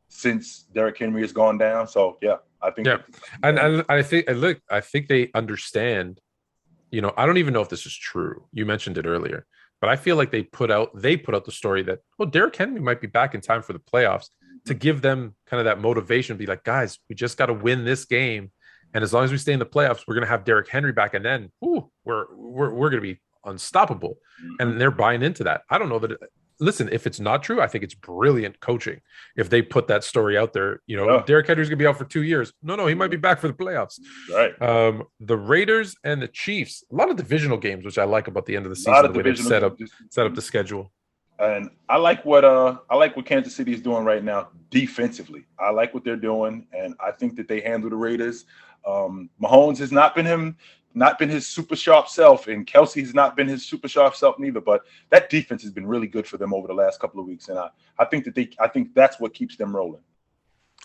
since Derrick Henry has gone down. So yeah, I think. Yeah, and I think they understand. I don't even know if this is true. You mentioned it earlier, but I feel like they put out the story that Derrick Henry might be back in time for the playoffs to give them kind of that motivation. Be like, guys, we just got to win this game. And as long as we stay in the playoffs, we're going to have Derrick Henry back, and then we're going to be unstoppable. And they're buying into that. I don't know that. Listen, if it's not true, I think it's brilliant coaching. If they put that story out there, Derrick Henry's going to be out for 2 years. No, he might be back for the playoffs. Right. The Raiders and the Chiefs. A lot of divisional games, which I like about the end of the season. The way they set up the schedule. And I like what Kansas City is doing right now defensively. I like what they're doing, and I think that they handle the Raiders. Mahomes has not been his super sharp self, and Kelsey has not been his super sharp self neither. But that defense has been really good for them over the last couple of weeks, and I think that's what keeps them rolling.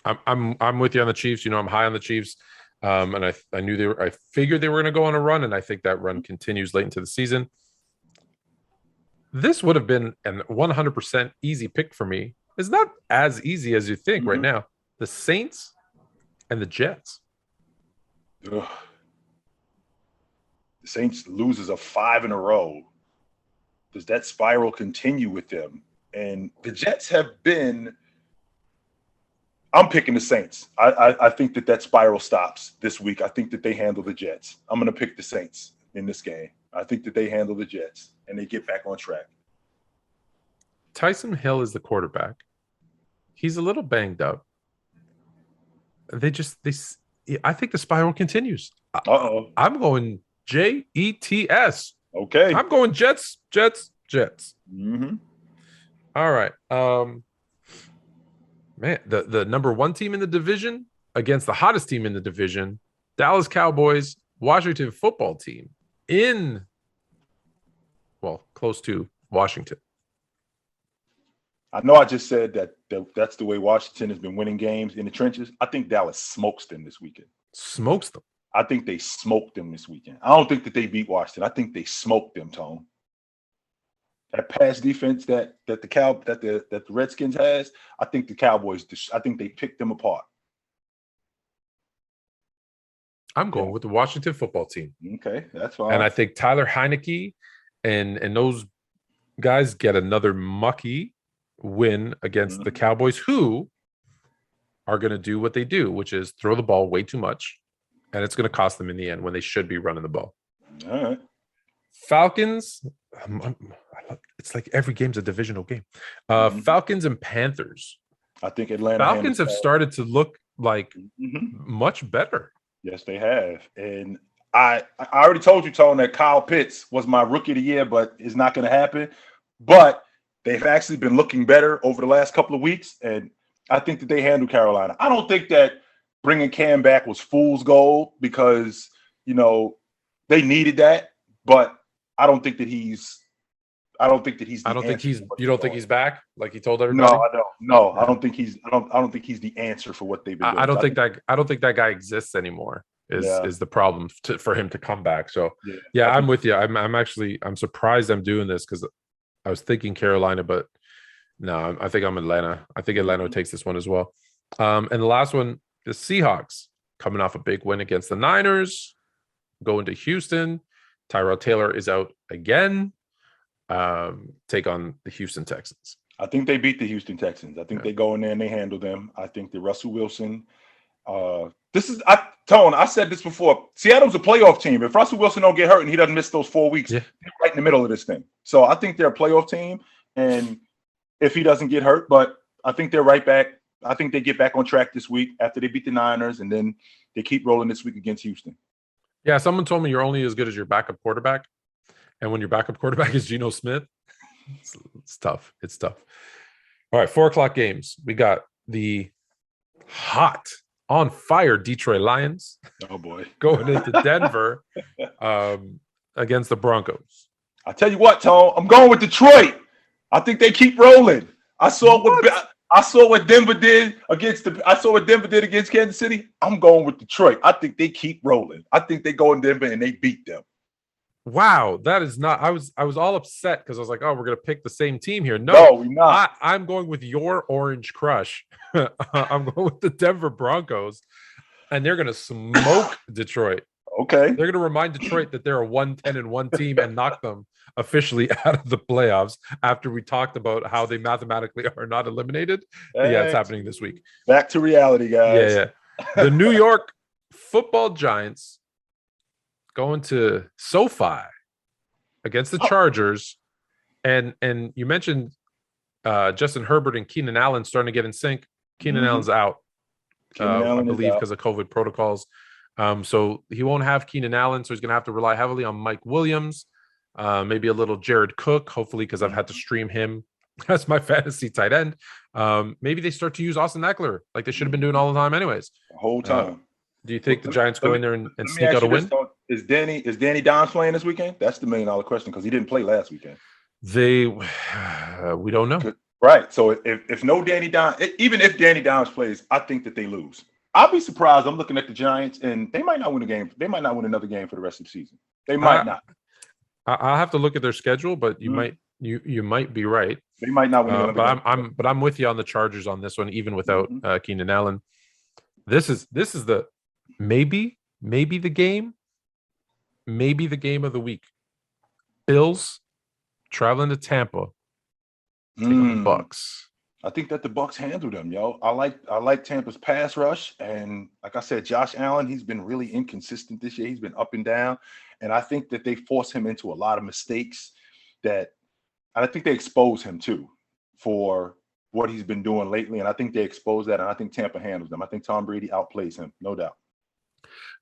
I'm with you on the Chiefs. You know, I'm high on the Chiefs, and I figured they were going to go on a run, and I think that run continues late into the season. This would have been an 100% easy pick for me. It's not as easy as you think right now. The Saints and the Jets. Ugh. The Saints loses 5 in a row. Does that spiral continue with them? And the Jets have been. I'm picking the Saints. I think that spiral stops this week. I think that they handle the Jets. I'm going to pick the Saints in this game. I think that they handle the Jets and they get back on track. Tyson Hill is the quarterback. He's a little banged up. I think the spiral continues. I'm going Jets. Okay. I'm going Jets. Mm-hmm. All right. Man, the number 1 team in the division against the hottest team in the division, Dallas Cowboys, Washington football team close to Washington. I know I just said that's the way Washington has been winning games in the trenches. I think Dallas smokes them this weekend. Smokes them? I think they smoked them this weekend. I don't think that they beat Washington. I think they smoked them, Tone. That pass defense that the Redskins has, I think the Cowboys, I think they picked them apart. I'm going with the Washington football team. Okay, that's fine. And I think Tyler Heineke and those guys get another mucky win against the Cowboys, who are going to do what they do, which is throw the ball way too much, and it's going to cost them in the end when they should be running the ball. All right. Falcons, it's like every game's a divisional game. Falcons and Panthers. I think Atlanta Falcons have started to look like much better. Yes, they have. And I already told you, Tone, that Kyle Pitts was my rookie of the year, but it's not going to happen. But they've actually been looking better over the last couple of weeks, and I think that they handle Carolina. I don't think that bringing Cam back was fool's gold because, you they needed that, but I don't think that he's. You don't think he's back like he told everybody? No, I don't. No, I don't think he's. I don't think he's the answer for what they've been doing. I don't think that guy exists anymore. Is the problem for him to come back? So I'm with you. I'm surprised I'm doing this because I was thinking Carolina, but no, I think I'm Atlanta. I think Atlanta takes this one as well. And the last one, the Seahawks coming off a big win against the Niners, going to Houston. Tyrod Taylor is out again. Take on the Houston Texans. I think they beat the Houston Texans. I think they go in there and they handle them. I think that Russell Wilson. I said this before. Seattle's a playoff team. If Russell Wilson don't get hurt and he doesn't miss those 4 weeks, they're right in the middle of this thing. So I think they're a playoff team. And if he doesn't get hurt, but I think they're right back. I think they get back on track this week after they beat the Niners, and then they keep rolling this week against Houston. Yeah, someone told me you're only as good as your backup quarterback. And when your backup quarterback is Geno Smith, it's tough. It's tough. All right, 4:00 games. We got the hot, on fire Detroit Lions. Oh, boy. Going into Denver against the Broncos. I tell you what, Tone, I'm going with Detroit. I think they keep rolling. I saw what Denver did against Kansas City. I'm going with Detroit. I think they keep rolling. I think they go in Denver and they beat them. Wow, that is not. I was all upset because I was like, "Oh, we're gonna pick the same team here." No, we're not. I'm going with your orange crush. I'm going with the Denver Broncos, and they're gonna smoke Detroit. Okay, they're gonna remind Detroit that they're a 1-10-1 team and knock them officially out of the playoffs. After we talked about how they mathematically are not eliminated, it's happening this week. Back to reality, guys. Yeah. The New York Football Giants going to SoFi against the Chargers. And you mentioned Justin Herbert and Keenan Allen starting to get in sync. Keenan Allen's out, I believe, because of COVID protocols. So he won't have Keenan Allen, so he's going to have to rely heavily on Mike Williams, maybe a little Jared Cook, hopefully, because I've had to stream him That's my fantasy tight end. Maybe they start to use Austin Eckler like they should have been doing all the time, anyways. The whole time. Do you think the Giants go in there and let me sneak ask out a you this, win? Tone. Is Danny Downs playing this weekend? That's the $1 million question because he didn't play last weekend. We don't know. Right. So if no Danny Downs, even if Danny Downs plays, I think that they lose. I'll be surprised. I'm looking at the Giants, and they might not win a game. They might not win another game for the rest of the season. They might not. I'll have to look at their schedule, but you might be right. They might not win another game. I'm with you on the Chargers on this one, even without Keenan Allen. This is the maybe the game of the week. Bills traveling to Tampa. The Bucks. I think that the Bucks handle them, yo. I like Tampa's pass rush, and like I said, Josh Allen, he's been really inconsistent this year. He's been up and down, and I think that they force him into a lot of mistakes and I think they expose him too for what he's been doing lately, and I think they expose that, and I think Tampa handles them. I think Tom Brady outplays him, no doubt.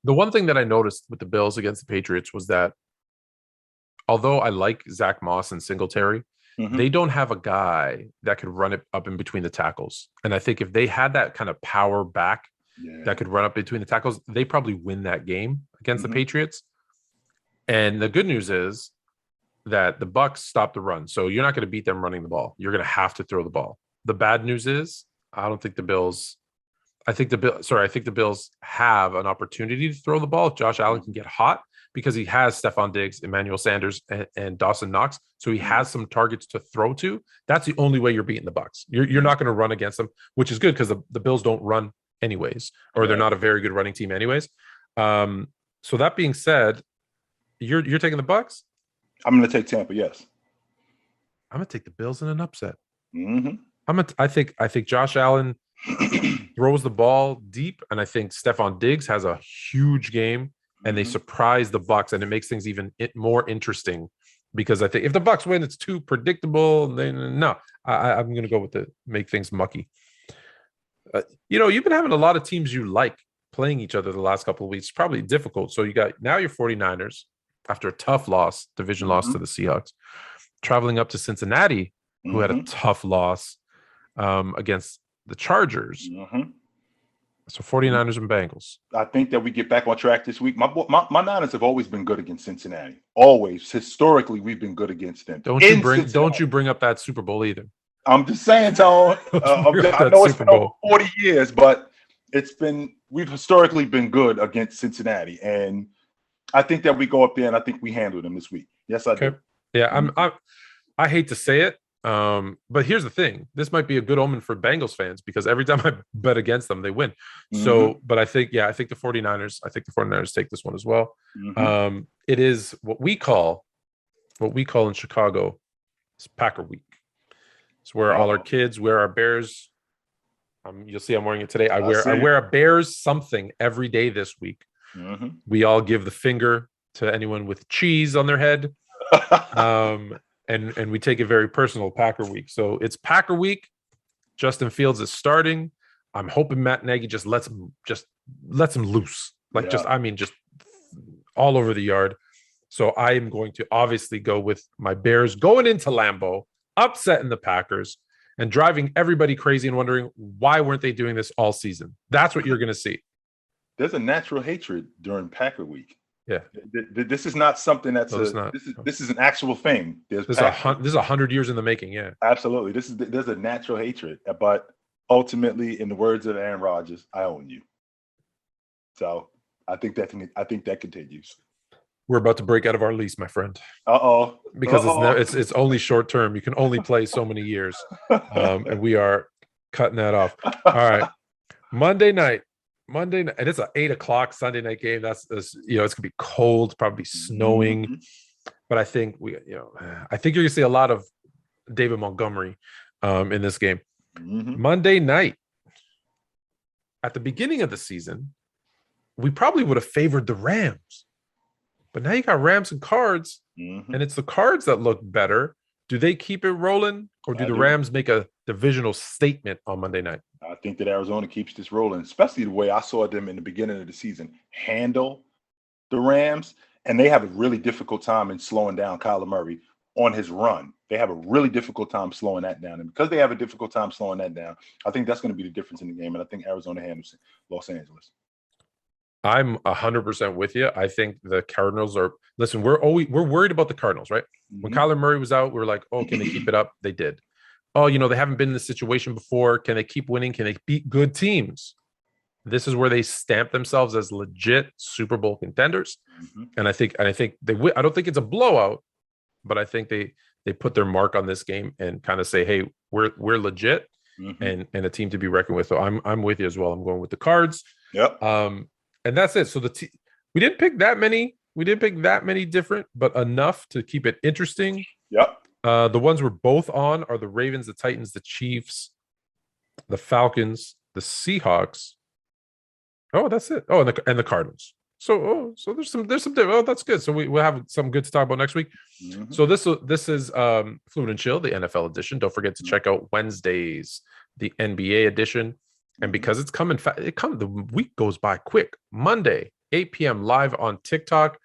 The one thing that I noticed with the Bills against the Patriots was that although I like Zach Moss and Singletary, they don't have a guy that could run it up in between the tackles. And I think if they had that kind of power back that could run up between the tackles, they probably win that game against the Patriots. And the good news is that the Bucks stopped the run. So you're not going to beat them running the ball. You're going to have to throw the ball. The bad news is I think the Bills have an opportunity to throw the ball if Josh Allen can get hot, because he has Stephon Diggs, Emmanuel Sanders, and Dawson Knox. So he has some targets to throw to. That's the only way you're beating the Bucks. You're not going to run against them, which is good because the Bills don't run anyways, or they're not a very good running team anyways. So that being said, you're taking the Bucks? I'm going to take Tampa, yes. I'm going to take the Bills in an upset. I think Josh Allen throws the ball deep, and I think Stephon Diggs has a huge game. And they surprise the Bucks, and it makes things even more interesting, because I think if the Bucks win, it's too predictable. Then I'm going to go with make things mucky. You've been having a lot of teams you like playing each other the last couple of weeks. It's probably difficult. So you got now your 49ers after a tough division loss to the Seahawks, traveling up to Cincinnati, who had a tough loss against the Chargers. So 49ers and Bengals. I think that we get back on track this week. My Niners have always been good against Cincinnati. Always. Historically, we've been good against them. Don't you bring up that Super Bowl either. I'm just saying, Tone. I know it's been over 40 years, but we've historically been good against Cincinnati. And I think that we go up there and I think we handle them this week. Yes, I do. Yeah, I hate to say it. But here's the thing: this might be a good omen for Bengals fans, because every time I bet against them, they win. So, but I think the 49ers take this one as well. It is what we call in Chicago, it's Packer Week. It's where all our kids wear our Bears. You'll see I'm wearing it today. I wear a Bears something every day this week. We all give the finger to anyone with cheese on their head. And we take it very personal, Packer Week. So it's Packer Week. Justin Fields is starting. I'm hoping Matt Nagy just lets him loose. Just all over the yard. So I am going to obviously go with my Bears going into Lambeau, upsetting the Packers, and driving everybody crazy and wondering why weren't they doing this all season. That's what you're going to see. There's a natural hatred during Packer Week. Yeah, this is not something this is an actual thing. This is 100 years in the making. Yeah, absolutely. There's a natural hatred, but ultimately, in the words of Aaron Rodgers, I own you. So I think that continues. We're about to break out of our lease, my friend. Because it's only short term. You can only play so many years, and we are cutting that off. All right, Monday night. And it's an 8:00 Sunday night game. It's gonna be cold, probably snowing, but I think you're gonna see a lot of David Montgomery in this game. Monday night. At the beginning of the season, we probably would have favored the Rams, but now you got Rams and Cards, and it's the Cards that look better. Do they keep it rolling, or do the Rams make a divisional statement on Monday night? I think that Arizona keeps this rolling, especially the way I saw them in the beginning of the season handle the Rams, and they have a really difficult time in slowing down Kyler Murray. on his run. They have a really difficult time slowing that down. And because they have a difficult time slowing that down, I think that's going to be the difference in the game. And I think Arizona handles Los Angeles. I'm 100% with you. I think the Cardinals are. Listen, we're worried about the Cardinals, right? When Kyler Murray was out, we were like, oh, can they keep it up? They did. Oh, they haven't been in this situation before. Can they keep winning? Can they beat good teams? This is where they stamp themselves as legit Super Bowl contenders. And I think they I don't think it's a blowout, but I think they put their mark on this game and kind of say, hey, we're legit and a team to be reckoned with. So I'm with you as well. I'm going with the Cards. Yep. And that's it. So we didn't pick that many. We didn't pick that many different, but enough to keep it interesting. Yep. The ones we're both on are the Ravens, the Titans, the Chiefs, the Falcons, the Seahawks. Oh, that's it. Oh, and the Cardinals. So there's some. Oh, that's good. So we'll have some good to talk about next week. So this is Fluid and Chill, the NFL edition. Don't forget to check out Wednesdays, the NBA edition. And because it's coming, the week goes by quick. Monday, 8 p.m. live on TikTok.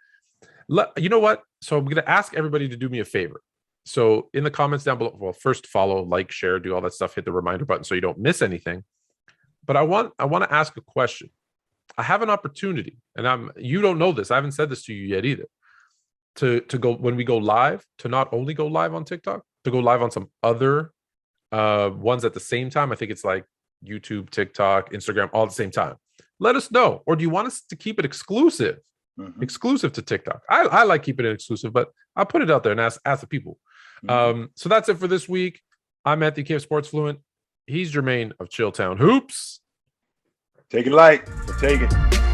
You know what? So I'm going to ask everybody to do me a favor. So in the comments down below, well, first follow, like, share, do all that stuff. Hit the reminder button so you don't miss anything. But I want to ask a question. I have an opportunity, and you don't know this. I haven't said this to you yet either. To go when we go live, to not only go live on TikTok, to go live on some other ones at the same time. I think it's like YouTube, TikTok, Instagram, all at the same time. Let us know. Or do you want us to keep it exclusive? Exclusive to TikTok. I like keeping it exclusive, but I'll put it out there and ask the people. So that's it for this week. I'm Anthony K of Sports Fluent. He's Jermaine of Chilltown Hoops. Take it light. We'll take it.